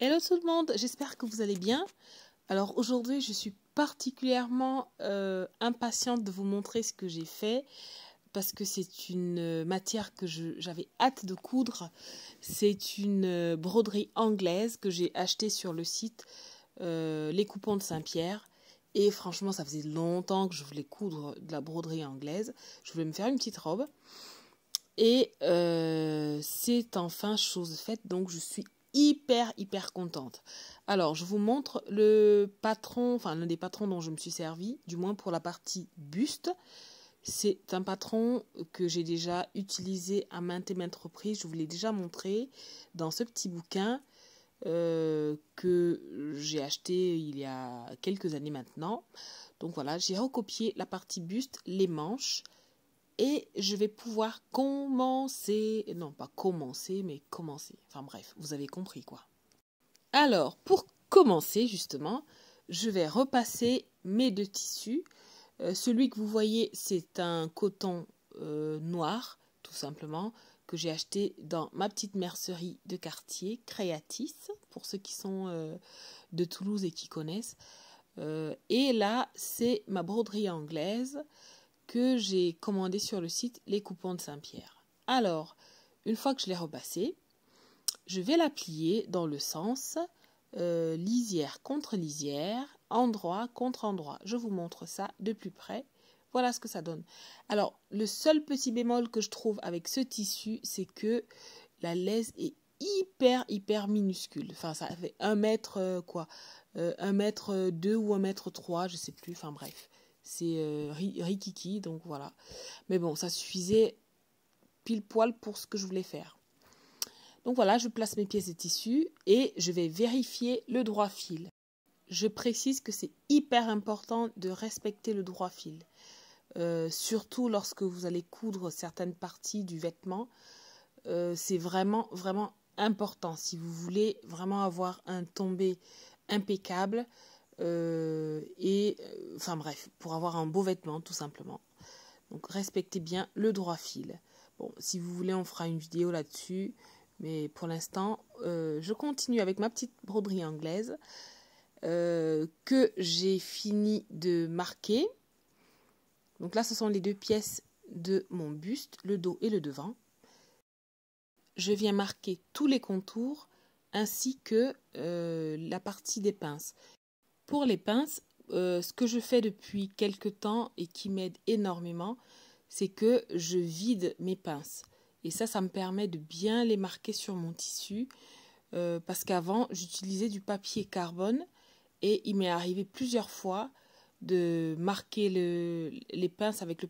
Hello tout le monde, j'espère que vous allez bien. Alors aujourd'hui, je suis particulièrement impatiente de vous montrer ce que j'ai fait parce que c'est une matière que j'avais hâte de coudre. C'est une broderie anglaise que j'ai achetée sur le site Les Coupons de Saint-Pierre. Et franchement, ça faisait longtemps que je voulais coudre de la broderie anglaise. Je voulais me faire une petite robe. Et c'est enfin chose faite, donc je suis hyper contente. Alors je vous montre le patron, enfin l'un des patrons dont je me suis servi, du moins pour la partie buste. C'est un patron que j'ai déjà utilisé à maintes et maintes reprises. Je vous l'ai déjà montré dans ce petit bouquin que j'ai acheté il y a quelques années maintenant. Donc voilà, j'ai recopié la partie buste, les manches. Et je vais pouvoir commencer, non pas commencer, mais commencer. Enfin bref, vous avez compris quoi. Alors, pour commencer justement, je vais repasser mes deux tissus. Celui que vous voyez, c'est un coton noir, tout simplement, que j'ai acheté dans ma petite mercerie de quartier, Créatis, pour ceux qui sont de Toulouse et qui connaissent. Et là, c'est ma broderie anglaise que j'ai commandé sur le site Les Coupons de Saint-Pierre. Alors, une fois que je l'ai repassé, je vais la plier dans le sens lisière contre lisière, endroit contre endroit. Je vous montre ça de plus près. Voilà ce que ça donne. Alors, le seul petit bémol que je trouve avec ce tissu, c'est que la laisse est hyper minuscule. Enfin, ça fait 1 mètre 1 mètre 2 ou 1 mètre 3, je sais plus. Enfin bref. C'est rikiki, donc voilà. Mais bon, ça suffisait pile poil pour ce que je voulais faire. Donc voilà, je place mes pièces de tissu et je vais vérifier le droit fil. Je précise que c'est hyper important de respecter le droit fil. Surtout lorsque vous allez coudre certaines parties du vêtement. C'est vraiment important. Si vous voulez vraiment avoir un tombé impeccable, enfin bref, pour avoir un beau vêtement tout simplement. Donc respectez bien le droit fil. Bon, si vous voulez, on fera une vidéo là-dessus, mais pour l'instant, je continue avec ma petite broderie anglaise que j'ai fini de marquer. Donc là, ce sont les deux pièces de mon buste, le dos et le devant. Je viens marquer tous les contours ainsi que la partie des pinces. Pour les pinces, ce que je fais depuis quelques temps et qui m'aide énormément, c'est que je vide mes pinces. Et ça me permet de bien les marquer sur mon tissu. Parce qu'avant, j'utilisais du papier carbone et il m'est arrivé plusieurs fois de marquer les pinces avec le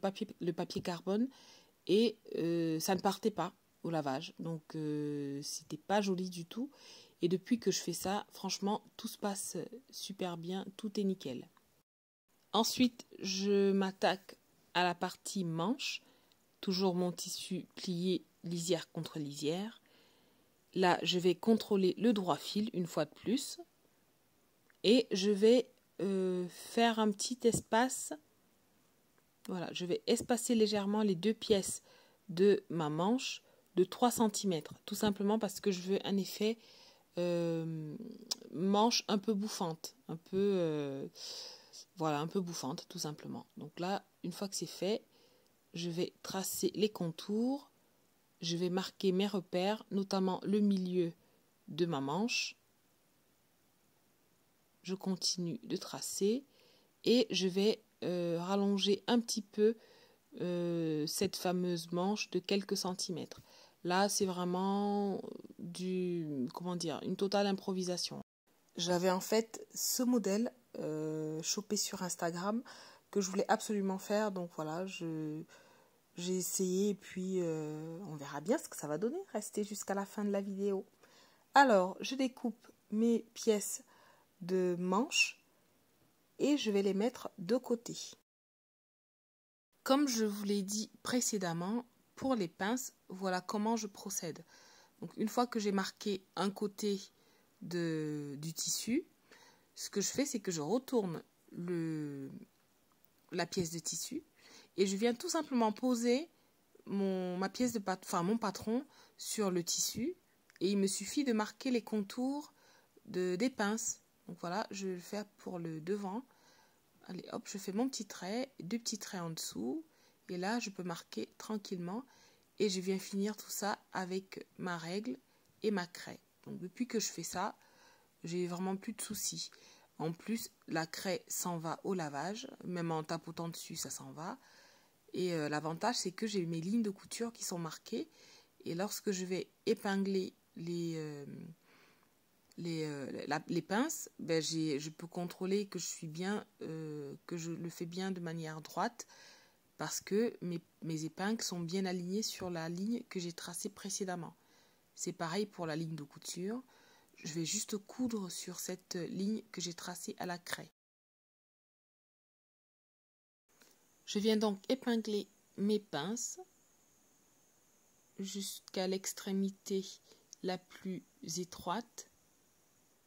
papier carbone et ça ne partait pas au lavage. Donc, c'était pas joli du tout. Et depuis que je fais ça, franchement, tout se passe super bien, tout est nickel. Ensuite, je m'attaque à la partie manche. Toujours mon tissu plié lisière contre lisière. Là, je vais contrôler le droit fil une fois de plus. Et je vais faire un petit espace. Voilà, je vais espacer légèrement les deux pièces de ma manche de 3 cm. Tout simplement parce que je veux un effet manche un peu bouffante, un peu bouffante tout simplement. Donc là, une fois que c'est fait, je vais tracer les contours, je vais marquer mes repères, notamment le milieu de ma manche. Je continue de tracer et je vais rallonger un petit peu cette fameuse manche de quelques centimètres. Là, c'est vraiment une totale improvisation. J'avais en fait ce modèle chopé sur Instagram que je voulais absolument faire. Donc voilà, j'ai essayé et puis on verra bien ce que ça va donner. Restez jusqu'à la fin de la vidéo. Alors, je découpe mes pièces de manches et je vais les mettre de côté. Comme je vous l'ai dit précédemment, pour les pinces, voilà comment je procède. Donc une fois que j'ai marqué un côté du tissu, ce que je fais, c'est que je retourne la pièce de tissu et je viens tout simplement poser mon patron sur le tissu et il me suffit de marquer les contours des pinces. Donc voilà, je vais le faire pour le devant. Allez, hop, je fais mon petit trait, 2 petits traits en dessous. Et là, je peux marquer tranquillement. Et je viens finir tout ça avec ma règle et ma craie. Donc depuis que je fais ça, j'ai vraiment plus de soucis. En plus, la craie s'en va au lavage. Même en tapotant dessus, ça s'en va. Et l'avantage, c'est que j'ai mes lignes de couture qui sont marquées. Et lorsque je vais épingler les pinces, ben je peux contrôler que je suis bien, que je le fais bien de manière droite, parce que mes épingles sont bien alignées sur la ligne que j'ai tracée précédemment. C'est pareil pour la ligne de couture. Je vais juste coudre sur cette ligne que j'ai tracée à la craie. Je viens donc épingler mes pinces jusqu'à l'extrémité la plus étroite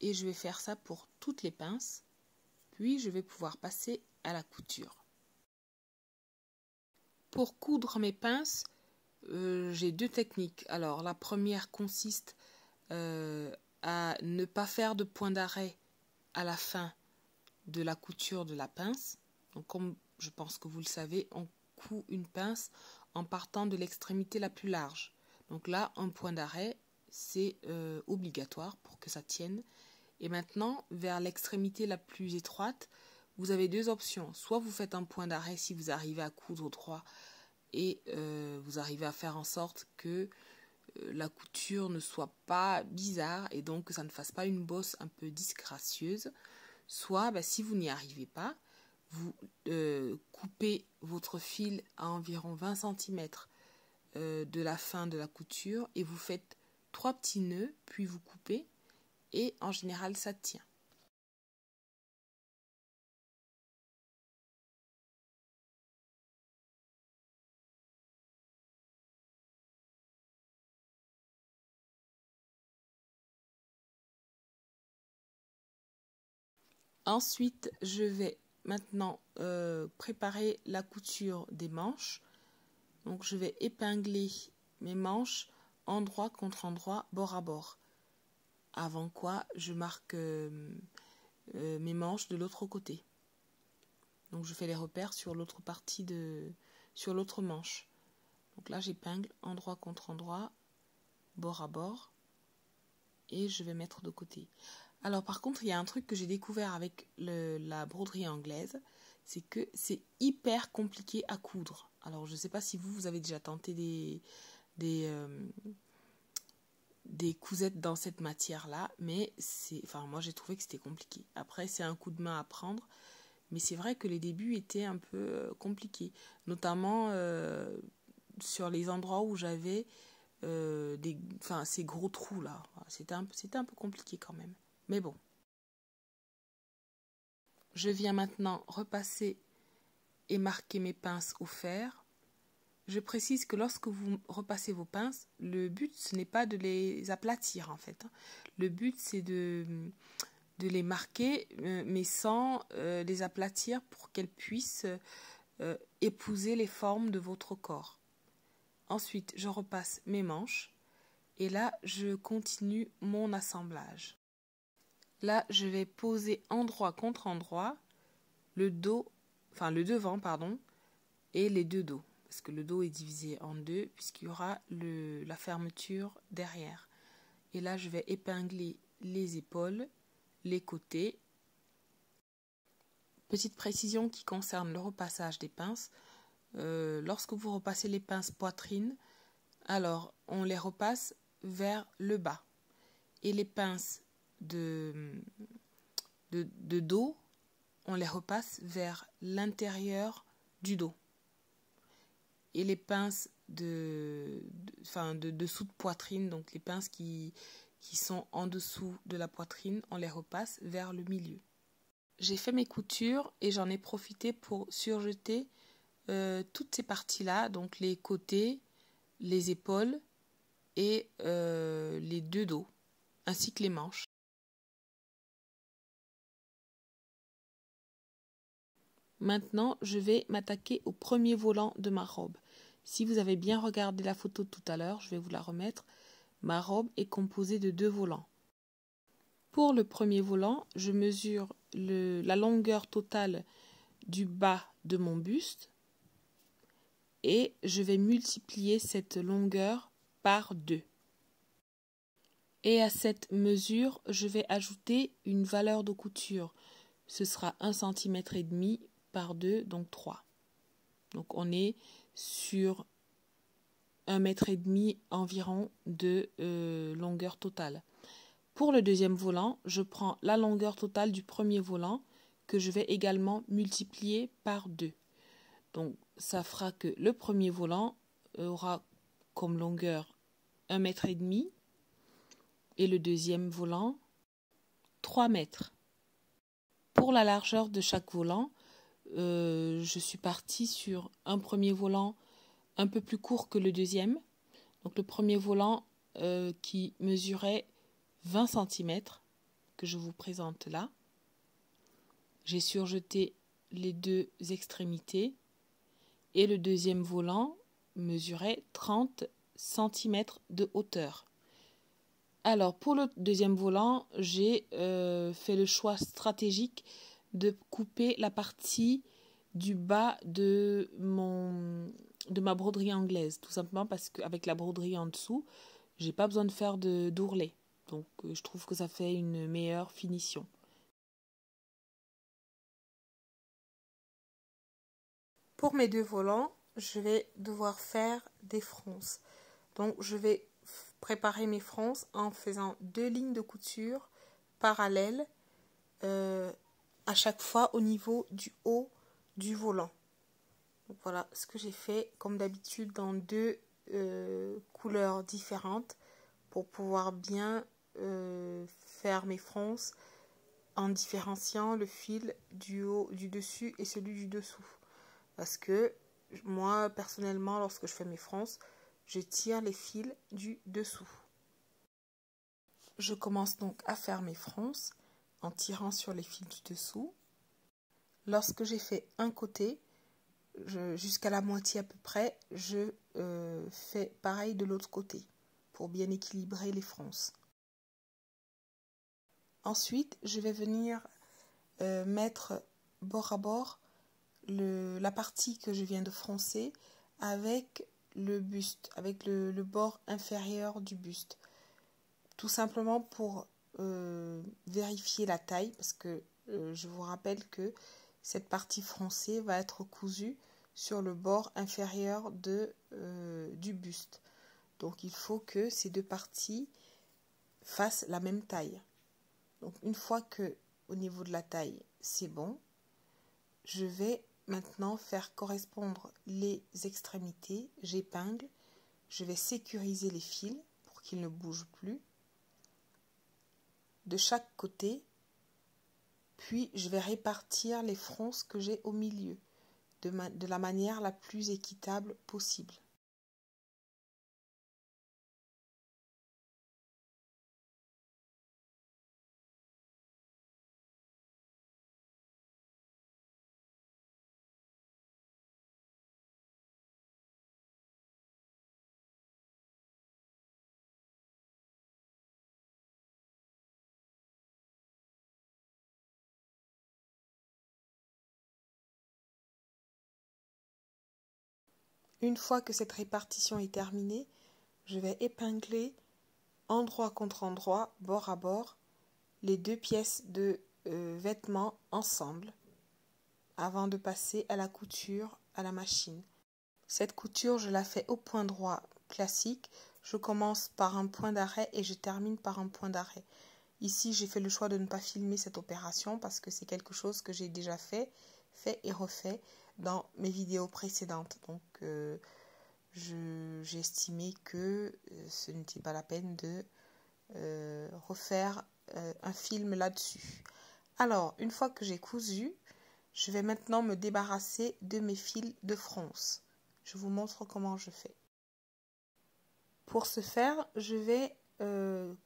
et je vais faire ça pour toutes les pinces, puis je vais pouvoir passer à la couture. Pour coudre mes pinces, j'ai 2 techniques. Alors la première consiste à ne pas faire de point d'arrêt à la fin de la couture de la pince. Donc comme je pense que vous le savez, on coud une pince en partant de l'extrémité la plus large. Donc là, un point d'arrêt, c'est obligatoire pour que ça tienne. Et maintenant, vers l'extrémité la plus étroite, vous avez 2 options. Soit vous faites un point d'arrêt si vous arrivez à coudre droit et vous arrivez à faire en sorte que la couture ne soit pas bizarre et donc que ça ne fasse pas une bosse un peu disgracieuse. Soit, si vous n'y arrivez pas, vous coupez votre fil à environ 20 cm de la fin de la couture et vous faites 3 petits nœuds, puis vous coupez et en général ça tient. Ensuite, je vais maintenant préparer la couture des manches. Donc je vais épingler mes manches endroit contre endroit, bord à bord. Avant quoi, je marque mes manches de l'autre côté. Donc je fais les repères sur l'autre partie sur l'autre manche. Donc là, j'épingle endroit contre endroit, bord à bord, et je vais mettre de côté. Alors par contre, il y a un truc que j'ai découvert avec la broderie anglaise, c'est que c'est hyper compliqué à coudre. Alors je ne sais pas si vous avez déjà tenté des cousettes dans cette matière-là, mais moi j'ai trouvé que c'était compliqué. Après, c'est un coup de main à prendre, mais c'est vrai que les débuts étaient un peu compliqués, notamment sur les endroits où j'avais ces gros trous là. C'était un peu compliqué quand même. Mais bon. Je viens maintenant repasser et marquer mes pinces au fer. Je précise que lorsque vous repassez vos pinces, le but ce n'est pas de les aplatir en fait. Le but c'est de les marquer mais sans les aplatir pour qu'elles puissent épouser les formes de votre corps. Ensuite, je repasse mes manches et là, je continue mon assemblage. Là, je vais poser endroit contre endroit le devant, et les 2 dos. Parce que le dos est divisé en 2, puisqu'il y aura la fermeture derrière. Et là, je vais épingler les épaules, les côtés. Petite précision qui concerne le repassage des pinces. Lorsque vous repassez les pinces poitrine, alors on les repasse vers le bas. Et les pinces de dos, on les repasse vers l'intérieur du dos. Et les pinces de dessous de poitrine, donc les pinces qui sont en dessous de la poitrine, on les repasse vers le milieu. J'ai fait mes coutures et j'en ai profité pour surjeter toutes ces parties-là, donc les côtés, les épaules et les 2 dos, ainsi que les manches. Maintenant, je vais m'attaquer au premier volant de ma robe. Si vous avez bien regardé la photo tout à l'heure, je vais vous la remettre. Ma robe est composée de 2 volants. Pour le premier volant, je mesure la longueur totale du bas de mon buste et je vais multiplier cette longueur par 2. Et à cette mesure, je vais ajouter une valeur de couture. Ce sera 1,5 cm par 2, donc 3. Donc on est sur 1,5 m environ de longueur totale. Pour le deuxième volant, je prends la longueur totale du premier volant que je vais également multiplier par 2. Donc ça fera que le premier volant aura comme longueur 1,5 m et le deuxième volant 3 mètres. Pour la largeur de chaque volant, je suis partie sur un premier volant un peu plus court que le deuxième. Donc le premier volant qui mesurait 20 cm que je vous présente là. J'ai surjeté les deux extrémités et le deuxième volant mesurait 30 cm de hauteur. Alors pour le deuxième volant, j'ai fait le choix stratégique de couper la partie du bas de ma broderie anglaise, tout simplement parce qu'avec la broderie en dessous, j'ai pas besoin de faire d'ourlet. Donc je trouve que ça fait une meilleure finition. Pour mes deux volants, je vais devoir faire des fronces. Donc je vais préparer mes fronces en faisant 2 lignes de couture parallèles à chaque fois au niveau du haut du volant. Donc voilà ce que j'ai fait comme d'habitude dans 2 couleurs différentes pour pouvoir bien faire mes fronces en différenciant le fil du haut, du dessus et celui du dessous. Parce que moi, personnellement, lorsque je fais mes fronces, je tire les fils du dessous. Je commence donc à faire mes fronces en tirant sur les fils du dessous. Lorsque j'ai fait un côté, jusqu'à la moitié à peu près, je fais pareil de l'autre côté pour bien équilibrer les fronces. Ensuite, je vais venir mettre bord à bord la partie que je viens de froncer avec le buste, avec le bord inférieur du buste. Tout simplement pour vérifier la taille, parce que je vous rappelle que cette partie froncée va être cousue sur le bord inférieur du buste. Donc il faut que ces deux parties fassent la même taille. Donc une fois que au niveau de la taille c'est bon, je vais maintenant faire correspondre les extrémités. J'épingle, je vais sécuriser les fils pour qu'ils ne bougent plus de chaque côté, puis je vais répartir les fronces que j'ai au milieu de la manière la plus équitable possible. Une fois que cette répartition est terminée, je vais épingler endroit contre endroit, bord à bord, les deux pièces de vêtements ensemble avant de passer à la couture à la machine. Cette couture, je la fais au point droit classique. Je commence par un point d'arrêt et je termine par un point d'arrêt. Ici, j'ai fait le choix de ne pas filmer cette opération parce que c'est quelque chose que j'ai déjà fait et refait dans mes vidéos précédentes. Donc, j'ai estimé que ce n'était pas la peine de refaire un film là-dessus. Alors, une fois que j'ai cousu, je vais maintenant me débarrasser de mes fils de fronce. Je vous montre comment je fais. Pour ce faire, je vais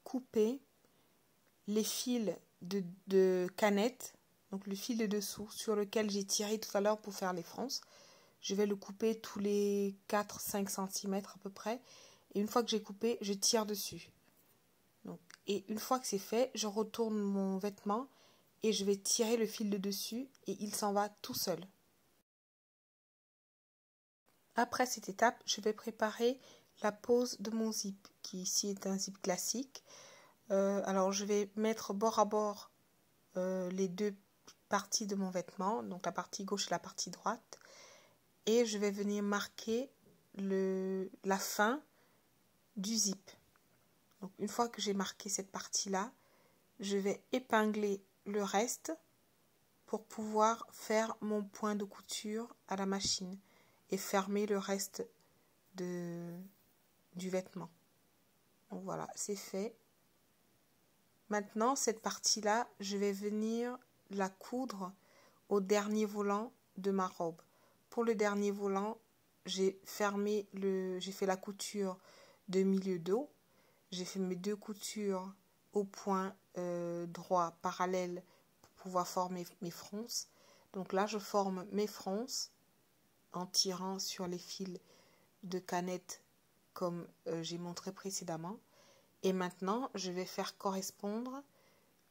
couper les fils de canette, donc le fil de dessous sur lequel j'ai tiré tout à l'heure pour faire les fronces. Je vais le couper tous les 4-5 cm à peu près. Et une fois que j'ai coupé, je tire dessus. Donc Et une fois que c'est fait, je retourne mon vêtement et je vais tirer le fil de dessus et il s'en va tout seul. Après cette étape, je vais préparer la pose de mon zip, qui ici est un zip classique. Alors je vais mettre bord à bord les deux parties de mon vêtement, donc la partie gauche et la partie droite. Et je vais venir marquer la fin du zip. Donc une fois que j'ai marqué cette partie-là, je vais épingler le reste pour pouvoir faire mon point de couture à la machine et fermer le reste du vêtement. Donc voilà, c'est fait. Maintenant, cette partie-là, je vais venir la coudre au dernier volant de ma robe. Pour le dernier volant, j'ai fait la couture de milieu dos. J'ai fait mes deux coutures au point droit parallèle pour pouvoir former mes fronces. Donc là, je forme mes fronces en tirant sur les fils de canette comme j'ai montré précédemment. Et maintenant, je vais faire correspondre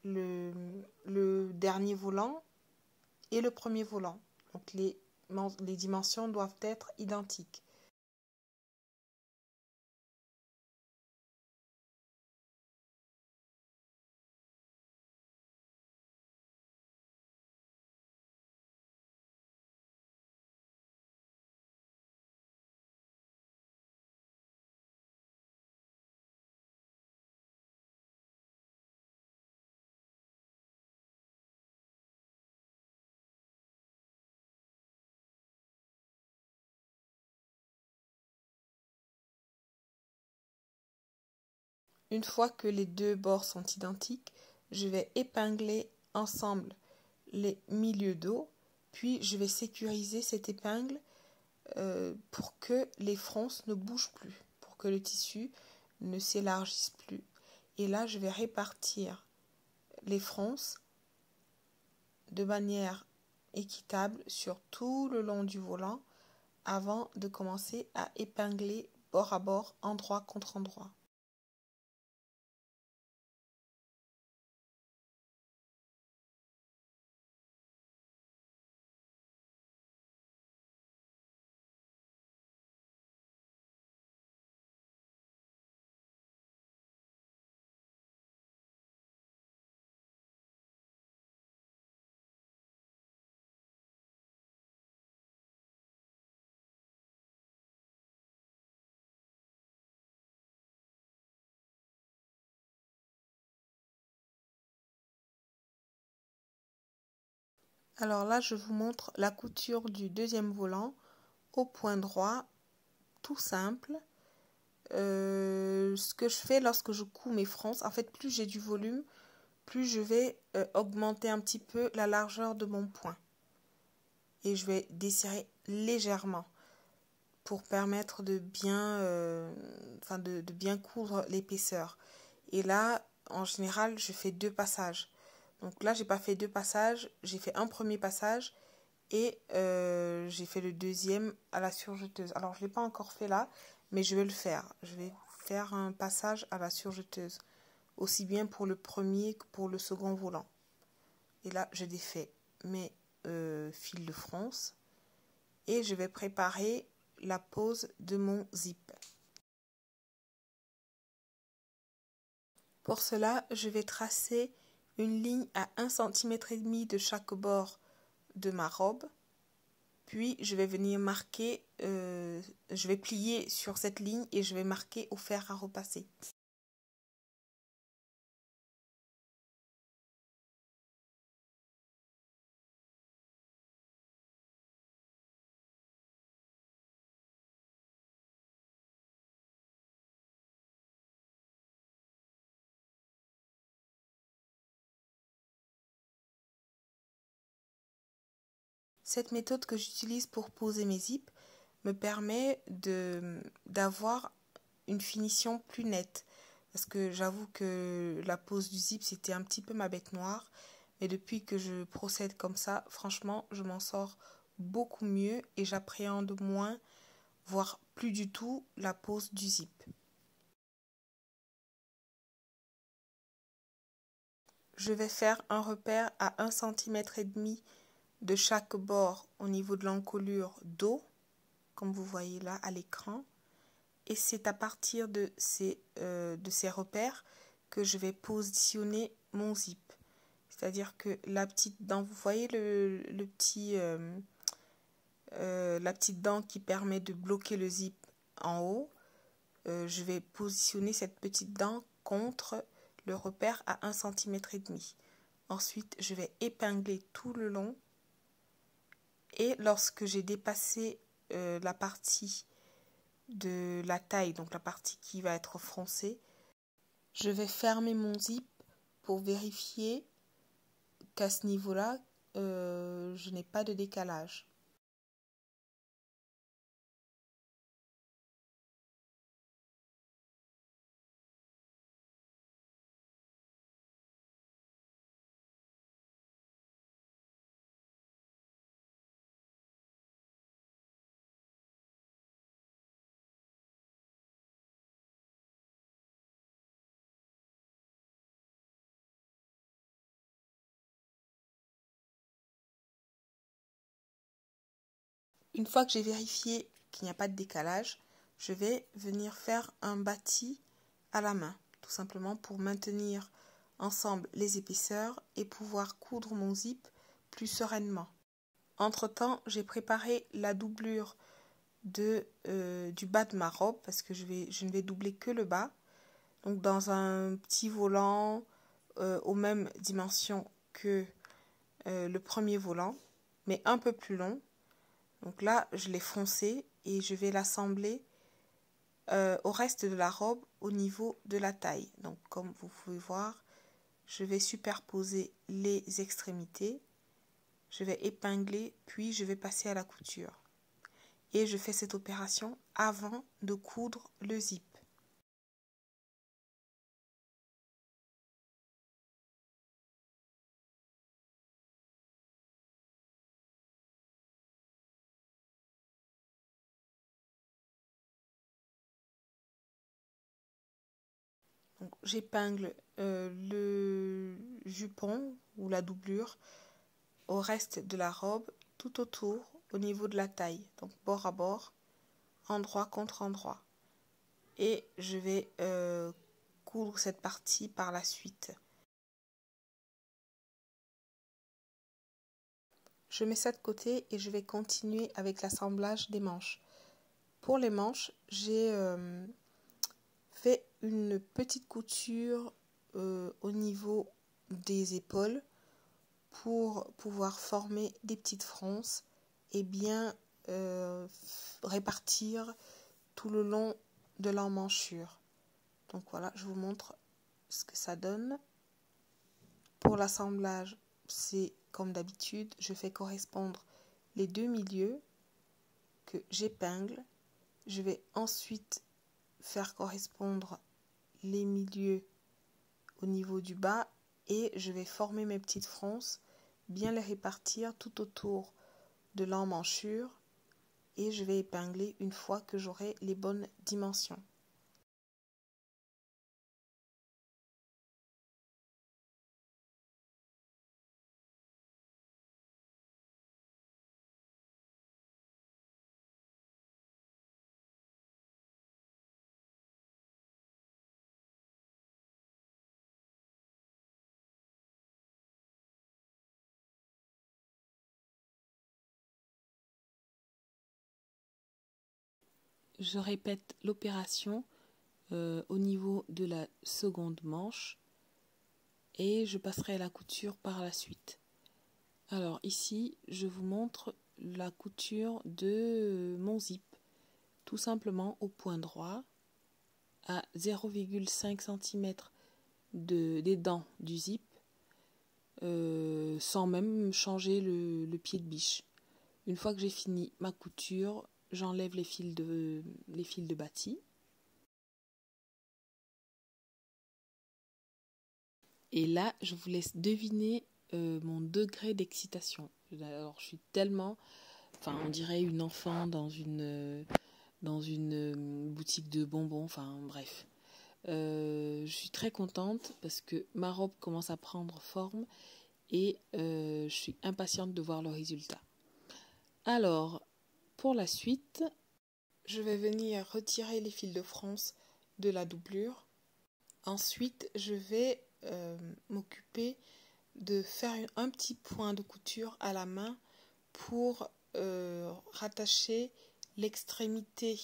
le dernier volant et le premier volant. Donc les dimensions doivent être identiques. Une fois que les deux bords sont identiques, je vais épingler ensemble les milieux dos, puis je vais sécuriser cette épingle pour que les fronces ne bougent plus, pour que le tissu ne s'élargisse plus. Et là, je vais répartir les fronces de manière équitable sur tout le long du volant avant de commencer à épingler bord à bord, endroit contre endroit. Alors là, je vous montre la couture du deuxième volant au point droit, tout simple. Ce que je fais lorsque je couds mes fronces, en fait, plus j'ai du volume, plus je vais augmenter un petit peu la largeur de mon point. Et je vais desserrer légèrement pour permettre de bien, de bien coudre l'épaisseur. Et là, en général, je fais deux passages. Donc là, j'ai pas fait deux passages, j'ai fait un premier passage et j'ai fait le deuxième à la surjeteuse. Alors, je ne l'ai pas encore fait là, mais je vais le faire. Je vais faire un passage à la surjeteuse, aussi bien pour le premier que pour le second volant. Et là, je défais mes fils de fronce et je vais préparer la pose de mon zip. Pour cela, je vais tracer une ligne à 1,5 cm de chaque bord de ma robe. Puis, je vais venir marquer, je vais plier sur cette ligne et je vais marquer au fer à repasser. Cette méthode que j'utilise pour poser mes zips me permet d'avoir une finition plus nette. Parce que j'avoue que la pose du zip, c'était un petit peu ma bête noire. Mais depuis que je procède comme ça, franchement, je m'en sors beaucoup mieux et j'appréhende moins, voire plus du tout, la pose du zip. je vais faire un repère à 1,5 cm de chaque bord au niveau de l'encolure dos, comme vous voyez là à l'écran. Et c'est à partir de ces repères que je vais positionner mon zip. C'est-à-dire que la petite dent, vous voyez la petite dent qui permet de bloquer le zip en haut. Je vais positionner cette petite dent contre le repère à 1,5 cm. Ensuite, je vais épingler tout le long. Et lorsque j'ai dépassé la partie de la taille, donc la partie qui va être froncée, je vais fermer mon zip pour vérifier qu'à ce niveau-là, je n'ai pas de décalage. Une fois que j'ai vérifié qu'il n'y a pas de décalage, je vais venir faire un bâti à la main, tout simplement pour maintenir ensemble les épaisseurs et pouvoir coudre mon zip plus sereinement. Entre-temps, j'ai préparé la doublure du bas de ma robe parce que je ne vais doubler que le bas. Donc dans un petit volant aux mêmes dimensions que le premier volant, mais un peu plus long. Donc là, je l'ai froncé et je vais l'assembler au reste de la robe au niveau de la taille. Donc comme vous pouvez voir, je vais superposer les extrémités, je vais épingler, puis je vais passer à la couture. Et je fais cette opération avant de coudre le zip. J'épingle le jupon ou la doublure au reste de la robe, tout autour, au niveau de la taille, donc bord à bord, endroit contre endroit. Et je vais coudre cette partie par la suite. Je mets ça de côté et je vais continuer avec l'assemblage des manches. Pour les manches, j'ai fait une petite couture au niveau des épaules pour pouvoir former des petites fronces et bien répartir tout le long de l'emmanchure. Donc voilà, je vous montre ce que ça donne. Pour l'assemblage, c'est comme d'habitude, je fais correspondre les deux milieux que j'épingle. Je vais ensuite faire correspondre les milieux au niveau du bas et je vais former mes petites fronces, bien les répartir tout autour de l'emmanchure et je vais épingler une fois que j'aurai les bonnes dimensions. Je répète l'opération au niveau de la seconde manche et je passerai à la couture par la suite. Alors ici, je vous montre la couture de mon zip, tout simplement au point droit, à 0,5 cm des dents du zip, sans même changer le pied de biche. Une fois que j'ai fini ma couture, j'enlève les fils de bâti. Et là, je vous laisse deviner mon degré d'excitation. Alors, je suis tellement... Enfin, on dirait une enfant dans une boutique de bonbons. Enfin, bref. Je suis très contente parce que ma robe commence à prendre forme et je suis impatiente de voir le résultat. Alors, pour la suite, je vais venir retirer les fils de France de la doublure. Ensuite, je vais m'occuper de faire un petit point de couture à la main pour rattacher l'extrémité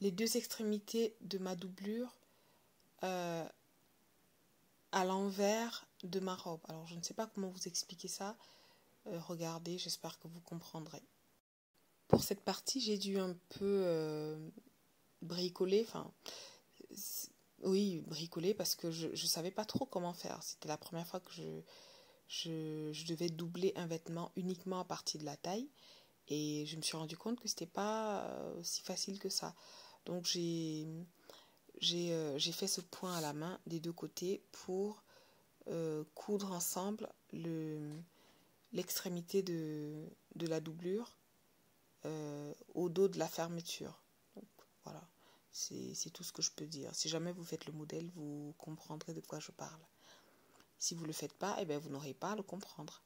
les deux extrémités de ma doublure à l'envers de ma robe. Alors, je ne sais pas comment vous expliquer ça. Regardez, j'espère que vous comprendrez. Pour cette partie, j'ai dû un peu bricoler, bricoler parce que je ne savais pas trop comment faire. C'était la première fois que je devais doubler un vêtement uniquement à partir de la taille et je me suis rendu compte que c'était pas si facile que ça. Donc j'ai fait ce point à la main des deux côtés pour coudre ensemble l'extrémité de la doublure au dos de la fermeture. Donc voilà, c'est tout ce que je peux dire. Si jamais vous faites le modèle, vous comprendrez de quoi je parle. Si vous ne le faites pas, eh bien, vous n'aurez pas à le comprendre.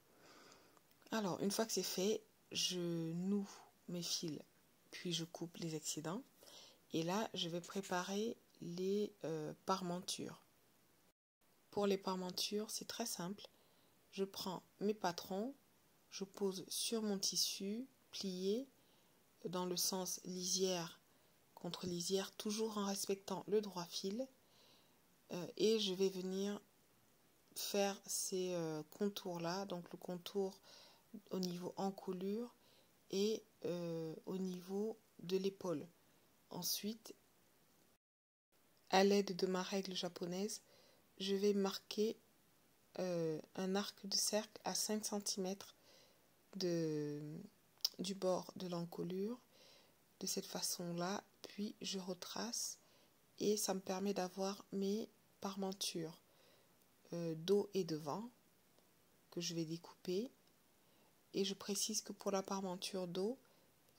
Alors, une fois que c'est fait, je noue mes fils, puis je coupe les excédents. Et là, je vais préparer les parmentures. Pour les parmentures, c'est très simple. Je prends mes patrons, je pose sur mon tissu plié dans le sens lisière contre lisière, toujours en respectant le droit fil. Et je vais venir faire ces contours-là, donc le contour au niveau encolure et au niveau de l'épaule. Ensuite, à l'aide de ma règle japonaise, je vais marquer un arc de cercle à 5 cm du bord de l'encolure, de cette façon-là, puis je retrace et ça me permet d'avoir mes parmentures dos et devant que je vais découper. Et je précise que pour la parmenture dos,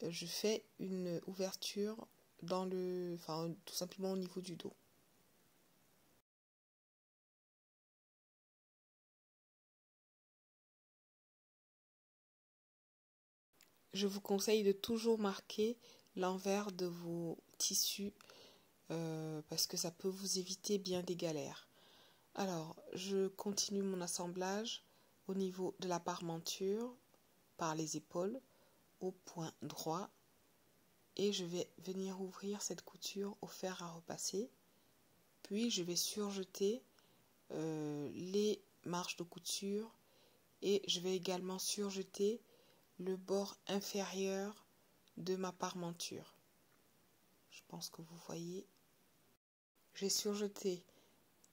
je fais une ouverture tout simplement au niveau du dos. Je vous conseille de toujours marquer l'envers de vos tissus parce que ça peut vous éviter bien des galères. Alors, je continue mon assemblage au niveau de la parmenture par les épaules au point droit et je vais venir ouvrir cette couture au fer à repasser. Puis je vais surjeter les marges de couture et je vais également surjeter le bord inférieur de ma parmenture. Je pense que vous voyez. J'ai surjeté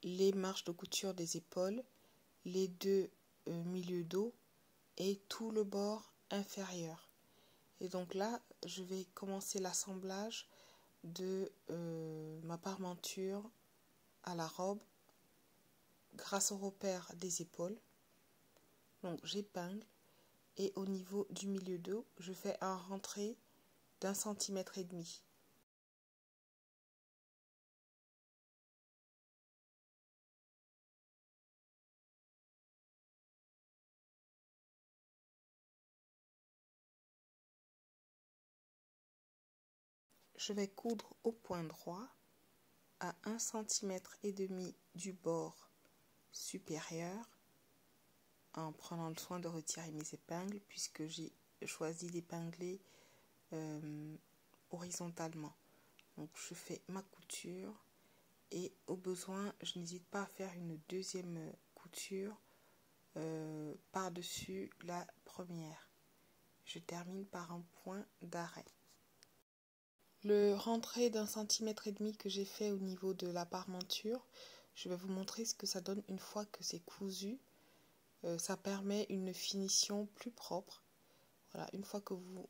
les marges de couture des épaules, les deux milieux dos et tout le bord inférieur. Et donc là, je vais commencer l'assemblage de ma parmenture à la robe grâce au repère des épaules. Donc j'épingle et au niveau du milieu dos, je fais un rentré d'1,5 cm. Je vais coudre au point droit à 1,5 cm du bord supérieur en prenant le soin de retirer mes épingles puisque j'ai choisi d'épingler horizontalement. Donc je fais ma couture et au besoin je n'hésite pas à faire une deuxième couture par-dessus la première. Je termine par un point d'arrêt. Le rentré d'1,5 cm que j'ai fait au niveau de la parmenture, je vais vous montrer ce que ça donne une fois que c'est cousu. Ça permet une finition plus propre. Voilà, une fois que vous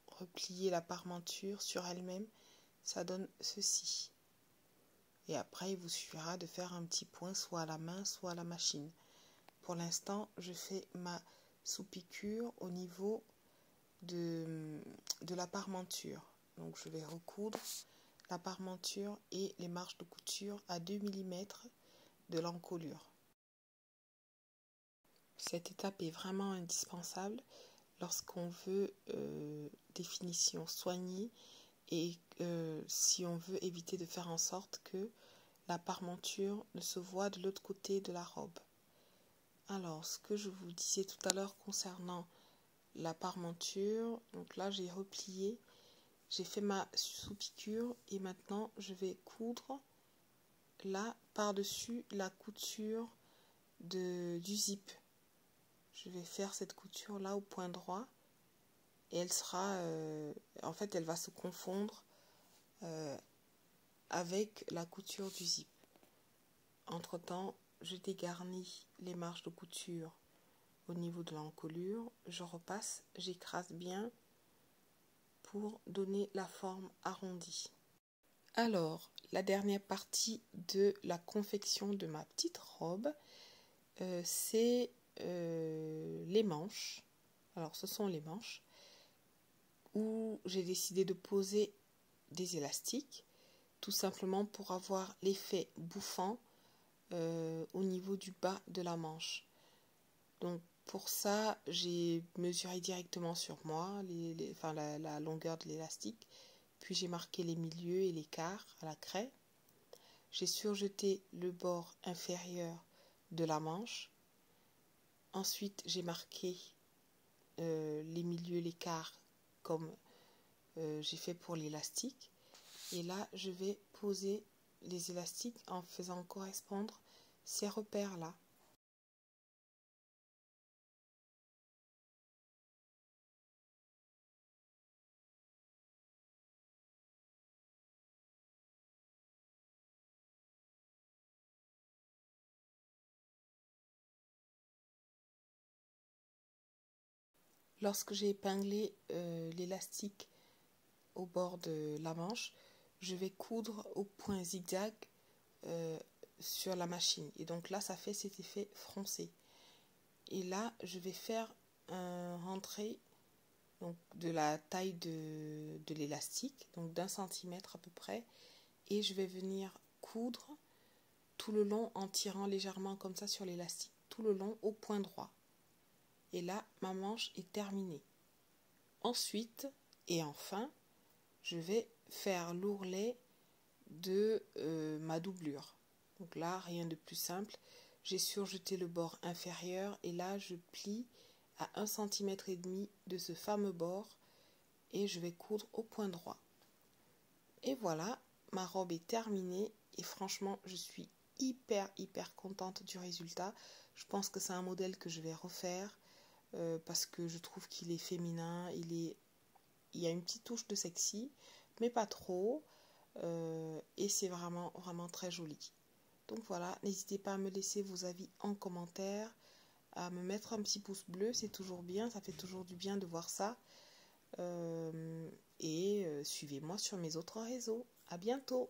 repliez la parmenture sur elle-même, ça donne ceci. Et après, il vous suffira de faire un petit point soit à la main, soit à la machine. Pour l'instant, je fais ma sous-piqûre au niveau de la parmenture. Donc je vais recoudre la parmenture et les marges de couture à 2 mm de l'encolure. Cette étape est vraiment indispensable lorsqu'on veut des finitions soignées et si on veut éviter de faire en sorte que la parmenture ne se voit de l'autre côté de la robe. Alors, ce que je vous disais tout à l'heure concernant la parmenture, donc là j'ai replié, j'ai fait ma sous-piqûre et maintenant je vais coudre là par-dessus la couture du zip. Je vais faire cette couture là au point droit et elle sera, en fait elle va se confondre avec la couture du zip. Entre temps, je dégarnis les marges de couture au niveau de l'encolure, je repasse, j'écrase bien pour donner la forme arrondie. Alors, la dernière partie de la confection de ma petite robe, c'est les manches. Alors, ce sont les manches où j'ai décidé de poser des élastiques, tout simplement pour avoir l'effet bouffant au niveau du bas de la manche. Donc, pour ça, j'ai mesuré directement sur moi la longueur de l'élastique, puis j'ai marqué les milieux et l'écart à la craie. J'ai surjeté le bord inférieur de la manche. Ensuite, j'ai marqué les milieux, l'écart comme j'ai fait pour l'élastique. Et là, je vais poser les élastiques en faisant correspondre ces repères-là. Lorsque j'ai épinglé l'élastique au bord de la manche, je vais coudre au point zigzag sur la machine. Et donc là, ça fait cet effet froncé. Et là, je vais faire un rentré donc, de la taille de l'élastique, donc d'1 centimètre à peu près. Et je vais venir coudre tout le long en tirant légèrement comme ça sur l'élastique, tout le long au point droit. Et là, ma manche est terminée. Ensuite, et enfin, je vais faire l'ourlet de ma doublure. Donc là, rien de plus simple. J'ai surjeté le bord inférieur et là, je plie à 1,5 cm de ce fameux bord et je vais coudre au point droit. Et voilà, ma robe est terminée et franchement, je suis hyper contente du résultat. Je pense que c'est un modèle que je vais refaire parce que je trouve qu'il est féminin, il y a une petite touche de sexy, mais pas trop. Et c'est vraiment très joli. Donc voilà, n'hésitez pas à me laisser vos avis en commentaire, à me mettre un petit pouce bleu, c'est toujours bien, ça fait toujours du bien de voir ça. Et suivez-moi sur mes autres réseaux. À bientôt!